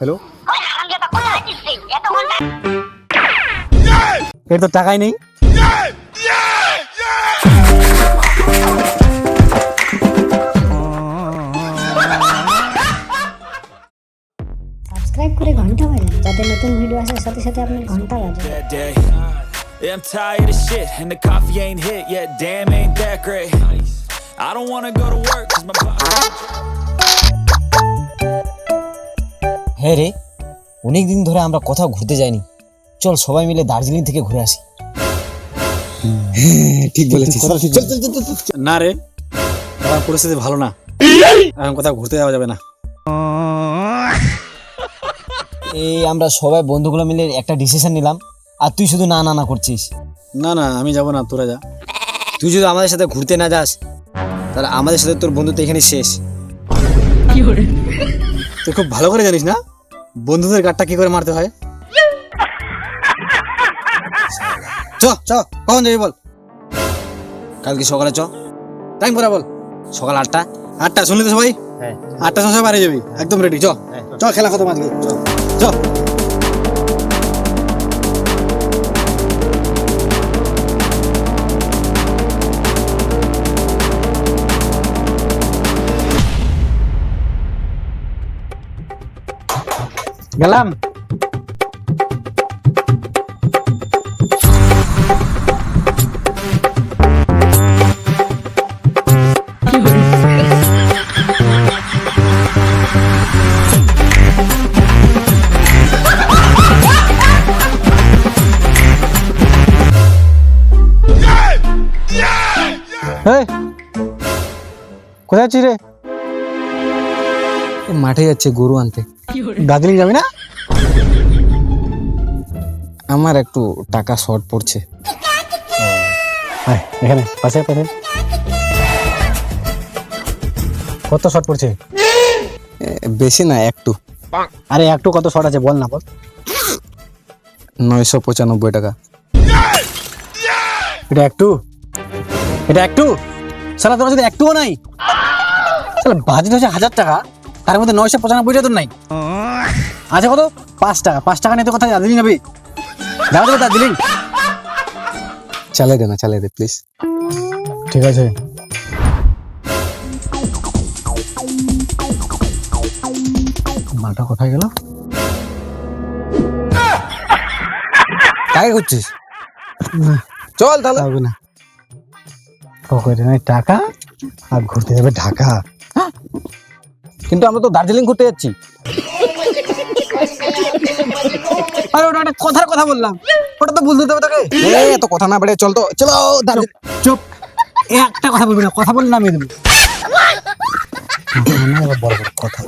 Hello, এর তো টাকাই নেই। সাবস্ক্রাইব করে ঘন্টা বাজান যাতে নতুন ভিডিও আসার সাথে সাথে আপনার ঘন্টা বাজে। Yeah, I'm tired of shit and the coffee ain't hit yet. Damn, ain't that great. I don't wanna go to work 'cause my body. হ্যাঁ রে, অনেক দিন ধরে আমরা কোথাও ঘুরতে যাইনি। চল সবাই মিলে দার্জিলিং থেকে ঘুরে আসি। ঠিক বলেছিস। না রে, আমার পরিস্থিতি ভালো না, এখন কোথাও ঘুরতে যাওয়া যাবে না। এই আমরা সবাই বন্ধুগুলো মিলে একটা ডিসিশন নিলাম, আর তুই শুধু না না না করছিস। না না, আমি যাবো না, তোরা যা। তুই যদি আমাদের সাথে ঘুরতে না যাস তাহলে আমাদের সাথে তোর বন্ধুত্ব এখানে শেষ। তুই খুব ভালো করে জানিস না বন্ধুদের গাঁটটা কি করে মারতে হয়। চ চ, কখন যাবি বল? কালকে সকালে চ। টাইম করে বল। সকাল 8টা। 8টা, শুনলি তো সবাই? 8টার সময় বাইরে যাবি, একদম রেডি। চ চ, খেলা খতম আজকে। চ চ। গেলাম। কোথায় আছিস রে? মাঠে যাচ্ছে গরু আনতে। দার্জিলিং যাবি না? আমার একটু টাকা শর্ট পড়ছে। এখানে পাশে পাশে। কত শর্ট পড়ছে? বেশি না, একটু। আরে একটু কত শর্ট আছে বল না, বল। 995 টাকা। এটা একটু, এটা একটু। সালা তোর যদি একটুও নাই, সালা বাজেট হচ্ছে 1000 টাকা, তার মধ্যে 995 টাকা তোর নাই। আচ্ছা কত? 5 টাকা। 5 টাকা নিয়ে তো কোথায় দার্জিলিং যাবি? যাবো তো দার্জিলিং? চালাই দে না, চালাই দে প্লিজ। ঠিক আছে। মালটা কোথায় গেল? কাকে করছিস? চল তাহলে। হবে না, পকেটে নাই টাকা আর ঘুরতে যাবে ঢাকা। কিন্তু আমরা তো দার্জিলিং ঘুরতে যাচ্ছি। আরে ওটা একটা কথার কথা বললাম, ওটা তো বুঝতে হবে তোকে। এত কথা না বেড়ে চল তো, চলো দার্জিলিং। চুপ, একটা কথা বলবি না, কথা বলে নামিয়ে দেবো। বড় বড় কথা।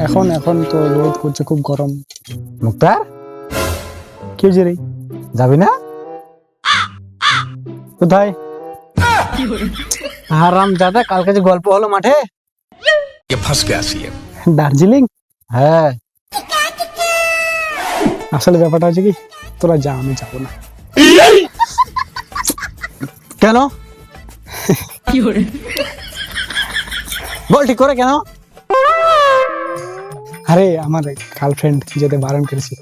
এখন এখন তো রোদ করছে, খুব গরম। মুক্তার, কি হয়েছে রে? যাবি না? কোথায়? আরাম দাদা, কালকে যে গল্প হলো মাঠে, দার্জিলিং। হ্যাঁ, আসলে ব্যাপারটা হচ্ছে কি, তোরা যা, আমি যাবো না। কেন? বল ঠিক করে কেন? আরে আমার গার্লফ্রেন্ড যেতে বারণ করেছে।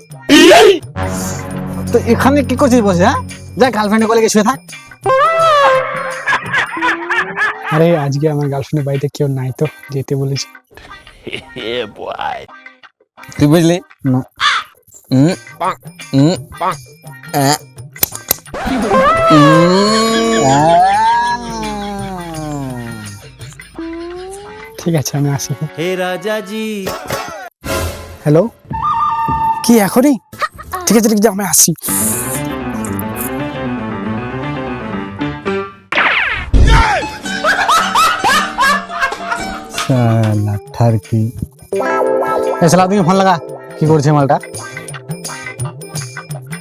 তো এখানে কি করছিস বসে? হ্যাঁ, যা গার্লফ্রেন্ডের কোলে গিয়ে শুয়ে থাক। আরে আজকে আমার গার্লফ্রেন্ডের বাড়িতে কেউ নাই তো, যেতে বলেছি। তুই বুঝলি না। ঠিক আছে, আমি আসি। হে রাজা জি। হ্যালো, কি এখনই? ঠিক আছে ঠিক আছে, আমি আসছি। শালা ঠারকি। এই শালা তুমি ফোন লাগা, কি করছে মালটা?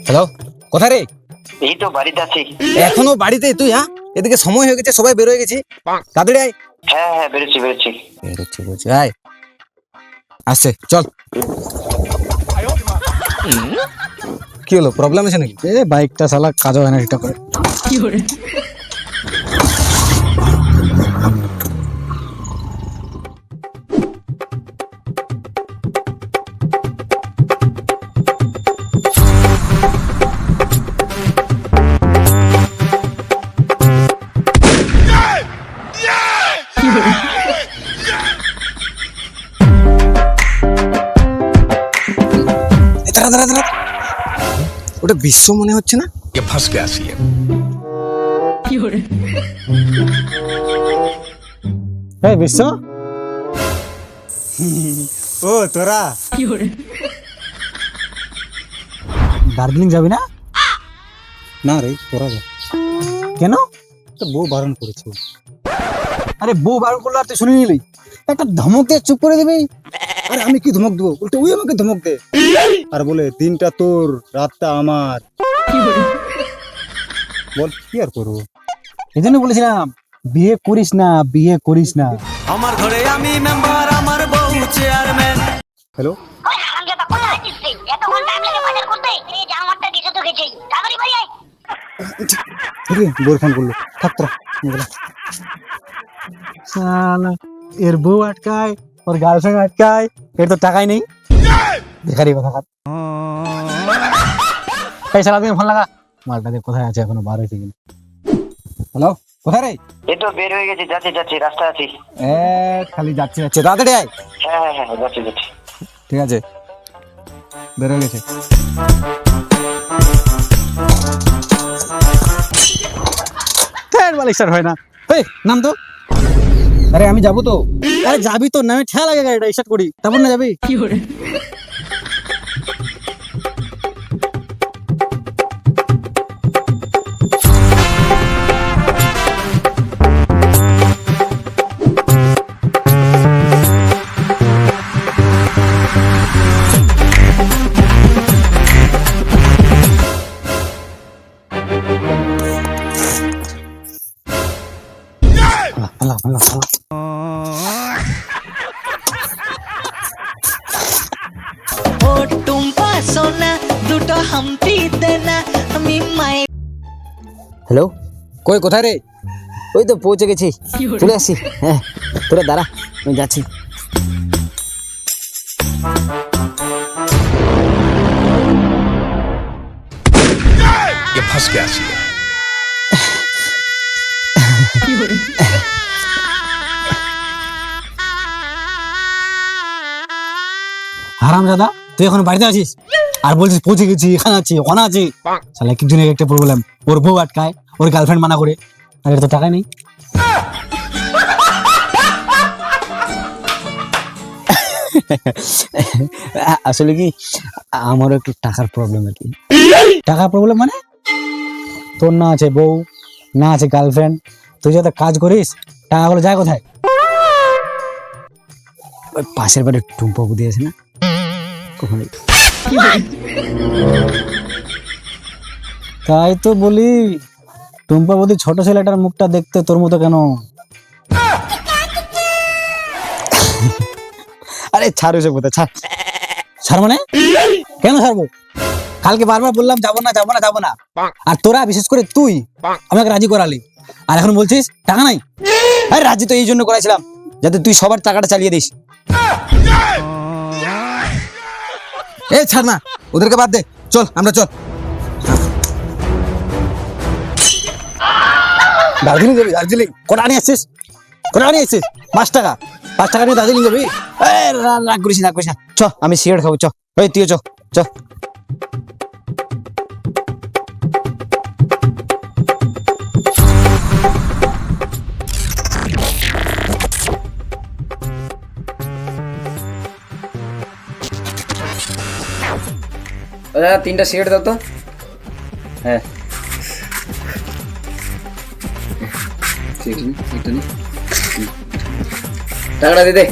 হ্যালো, কোথায় রে? এই তো বাড়িতে আছি। এখনো বাড়িতে তুই? হ্যাঁ, এদিকে সময় হয়ে গেছে, সবাই বের হয়ে গেছি, তাড়াতাড়ি আয়। হ্যাঁ হ্যাঁ, বেরোচ্ছি। বেরোচ্ছি বলছি, আয় আসছে, চল। কি হলো, প্রবলেম আছে নাকি? এ বাইকটা শালা কাজও হয় না ঠিকঠাক করে। এই দাঁড়া দাঁড়া দাঁড়া, ওটা বিশ্ব মনে হচ্ছে না? এই বিশ্ব, ও তোরা দার্জিলিং যাবি না? না রে, তোরা যা। কেন? তো বউ বারণ করেছে। আরে বউ বারণ করলো আর তুই শুনে নিলি? একটা ধমক দিয়ে চুপ করে দিবি। আরে আমি কি ধমক দেবো? উল্টো ওই আমাকে ধমক দে আর বলে দিনটা তোর রাতটা আমার। বল কি আর করবো? এই জন্য বলেছিলাম বিয়ে করিস না, বিয়ে করিস না। আমার ঘরে আমি মেম্বার, আমার বউ চেয়ারম্যান। হ্যালো, ওই হারামজাদা কোথায় আছিস তুই? এতক্ষণ টাইম লাগে বাজার করতে? এই জামাটা দিতে তো গেছেই। তাড়াতাড়ি বাড়ি আয়। বউর ফোন করলো, থাক তোরা। শালা এর বউ আটকায়, ওর গার্লফ্রেন্ড আটকায়, এর তো টাকাই নেই। বেকারি কথা কাট। এই শালা তুমি ফোন লাগা, মালটা দেখ কোথায় আছে, এখনো বার হয়েছে কিনা। হ্যালো, কোথায় রে? এই তো বের হয়ে গেছি, যাচ্ছি, রাস্তা আছি। খালি যাচ্ছে যাচ্ছে, তাড়াতাড়ি আয়। হ্যাঁ, যাচ্ছি। ঠিক আছে, বের হয়ে গেছে। স্টার্ট হয় না। এই নাম তো। আরে আমি যাবো তো। আরে যাবি তো, নামে ঠেলা লাগে গাড়িটা, স্টার্ট করি, তারপর না যাবি। ও টুম্পা সোনা দুটো হাম্পি দেনা আমি মাই। হ্যালো, কই কোথায় রে? ওই তো পৌঁছে গেছি, চলে আসছি। হ্যাঁ, তোরা দাঁড়া, আমি যাচ্ছি। হারামজাদা, তুই এখন বাড়িতে আছিস আর বলছিস পৌঁছে গেছি, এখানে আছি, ওখানে আছি। শালা একজনের একটা প্রবলেম, ওর বউ আটকায়, ওর গার্লফ্রেন্ড মানা করে, আর এর তো টাকা নেই। আসলে কি, আমারও একটু টাকার প্রবলেম আর কি। টাকার প্রবলেম মানে? তোর না আছে বউ, না আছে গার্লফ্রেন্ড, তুই যাতে কাজ করিস, টাকাগুলো যায় কোথায়? ওই পাশের বাড়ির টুম্পা বুদ্ধি আছে না, ওখানে। তাই তো বলি, টুম্পা বৌদি ছোট ছেলেটার মুখটা দেখতে তোর মতো কেন? আরে ছাড় ওসব কথা, ছাড়। ছাড় মানে? কেন ছাড়বো? কালকে বারবার বললাম যাবো না, আর তোরা বিশেষ করে তুই আমাকে রাজি করালি, আর এখন বলছিস টাকা নাই। আরে রাজি তো এই জন্য করেছিলাম, যাতে তুই সবার টাকাটা চালিয়ে দিস। এই ছাড় না, ওদেরকে বাদ দে, চল আমরা চল। দার্জিলিং যাবি? দার্জিলিং কটা নিয়ে আসছিস? 5 টাকা নিয়ে দার্জিলিং যাবি? রাগ করিস না, চ আমি সিগারেট খাবো, চ। ওই তুইও চ। দাদা 3টা সিগারেট দাও তো। হ্যাঁ, টাকাটা দে।